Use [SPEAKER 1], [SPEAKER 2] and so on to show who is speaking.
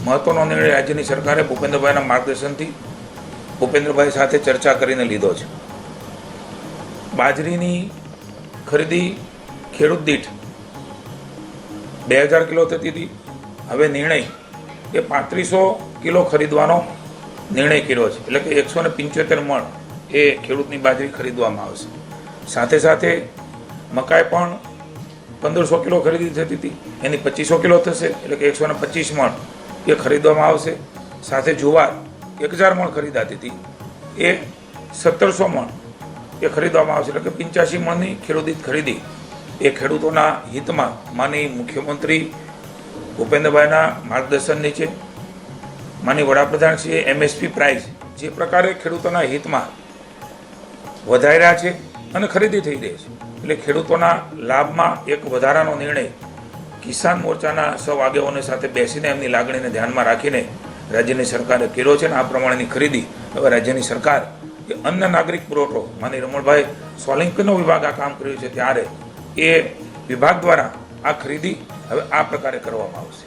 [SPEAKER 1] મહત્વનો નિર્ણય રાજ્યની સરકારે ભૂપેન્દ્રભાઈના માર્ગદર્શનથી ભૂપેન્દ્રભાઈ સાથે ચર્ચા કરીને લીધો છે. બાજરીની ખરીદી ખેડૂત દીઠ 2000 કિલો થતી હતી. હવે નિર્ણય એ 3500 કિલો ખરીદવાનો નિર્ણય કર્યો છે. એટલે કે 175 મણ એ ખેડૂતની બાજરી ખરીદવામાં આવશે. સાથે સાથે મકાઈ પણ 1500 કિલો ખરીદી થતી હતી, એની 2500 કિલો થશે. એટલે કે 125 મણ એ ખરીદવામાં આવશે. સાથે જુવાર 1000 મણ ખરીદાતી હતી, એ 1700 મણ એ ખરીદવામાં આવશે. એટલે કે 85 મણની ખેડૂત ખરીદી એ ખેડૂતોના હિતમાં માનનીય મુખ્યમંત્રી ભૂપેન્દ્રભાઈના માર્ગદર્શન નીચે માનનીય વડાપ્રધાનશ્રીએ MSP પ્રાઇસ જે પ્રકારે ખેડૂતોના હિતમાં વધાર્યા છે અને ખરીદી થઈ રહી છે. એટલે ખેડૂતોના લાભમાં એક વધારાનો નિર્ણય કિસાન મોરચાના સૌ આગેવાનો સાથે બેસીને એમની લાગણીને ધ્યાનમાં રાખીને રાજ્યની સરકારે કર્યો છે. અને આ પ્રમાણેની ખરીદી હવે રાજ્યની સરકાર એ અન્ન નાગરિક પુરવઠો માનનીય રમણભાઈ સોલંકીનો વિભાગ આ કામ કર્યું છે, ત્યારે એ વિભાગ દ્વારા આ ખરીદી હવે આ પ્રકારે કરવામાં આવશે.